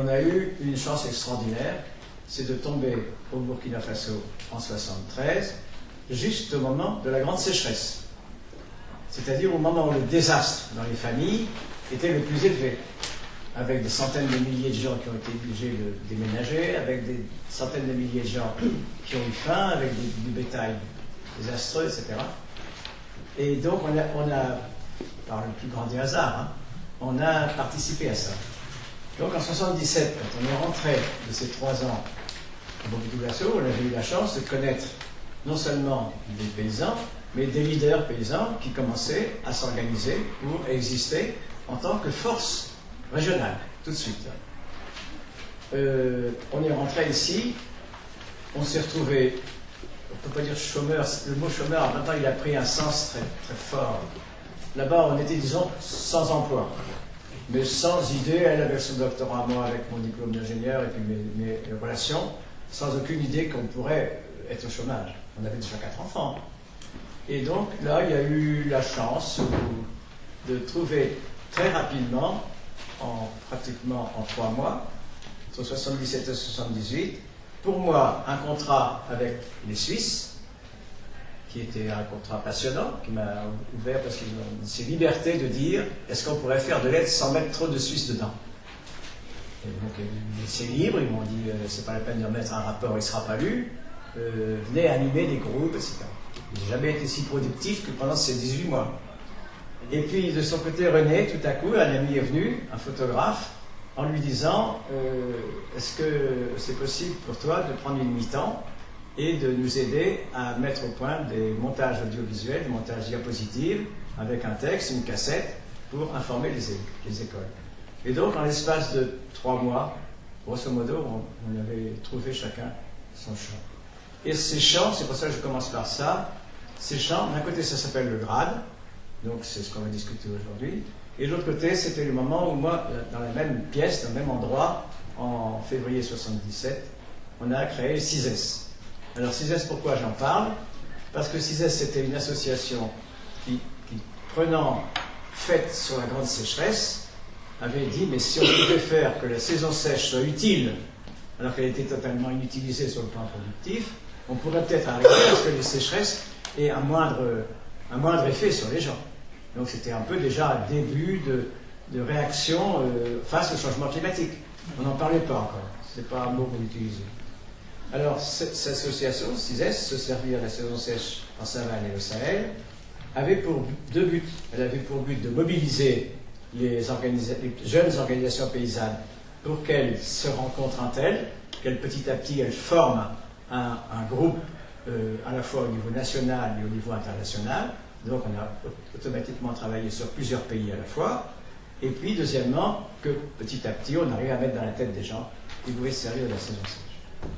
on a eu une chance extraordinaire, c'est de tomber au Burkina Faso en 1973, juste au moment de la grande sécheresse. C'est-à-dire au moment où le désastre dans les familles était le plus élevé, avec des centaines de milliers de gens qui ont été obligés de déménager, avec des centaines de milliers de gens qui ont eu faim, avec du bétail désastreux, etc. Et donc on a par le plus grand des hasards, hein, on a participé à ça. Donc en 1977, quand on est rentré de ces 3 ans au Burkina Faso, on avait eu la chance de connaître non seulement des paysans, mais des leaders paysans qui commençaient à s'organiser pour exister en tant que force régionale, tout de suite. On est rentré ici, on s'est retrouvé, on ne peut pas dire chômeur, le mot chômeur, maintenant il a pris un sens très, très fort. Là-bas, on était, disons, sans emploi, mais sans idée. Elle avait son doctorat, moi, avec mon diplôme d'ingénieur et puis mes relations, sans aucune idée qu'on pourrait être au chômage. On avait déjà 4 enfants. Et donc, là, il y a eu la chance de trouver très rapidement, pratiquement en 3 mois, entre 77 et 78, pour moi, un contrat avec les Suisses, qui était un contrat passionnant, qui m'a ouvert parce qu'ils ont cette liberté de dire est-ce qu'on pourrait faire de l'aide sans mettre trop de Suisses dedans. Et donc c'est libre, ils m'ont dit c'est pas la peine de remettre un rapport, il ne sera pas lu, venez animer des groupes, etc. Je n'ai jamais été si productif que pendant ces 18 mois. Et puis de son côté, René, tout à coup, un ami est venu, un photographe, en lui disant est-ce que c'est possible pour toi de prendre une mi-temps et de nous aider à mettre au point des montages audiovisuels, des montages diapositives, avec un texte, une cassette, pour informer les écoles. Et donc, en l'espace de 3 mois, grosso modo, on avait trouvé chacun son champ. Et ces champs, c'est pour ça que je commence par ça, ces champs, d'un côté, ça s'appelle le grade, donc c'est ce qu'on va discuter aujourd'hui, et de l'autre côté, c'était le moment où moi, dans la même pièce, dans le même endroit, en février 1977, on a créé le CISES. Alors CISES, pourquoi j'en parle? Parce que CISES, c'était une association qui prenant fait sur la grande sécheresse, avait dit, mais si on pouvait faire que la saison sèche soit utile, alors qu'elle était totalement inutilisée sur le plan productif, on pourrait peut-être arriver à ce que les sécheresses aient un moindre effet sur les gens. Donc c'était un peu déjà un début de réaction face au changement climatique. On n'en parlait pas encore, ce n'est pas un mot qu'on utilisait. Alors, cette association, CISES, se servir de la saison sèche en savane et au Sahel, avait pour 2 buts. Elle avait pour but de mobiliser les jeunes organisations paysannes pour qu'elles se rencontrent entre elles, qu'elles petit à petit elles forment un groupe à la fois au niveau national et au niveau international. Donc on a automatiquement travaillé sur plusieurs pays à la fois. Et puis, deuxièmement, que petit à petit on arrive à mettre dans la tête des gens qu'ils pouvaient se servir de la saison sèche.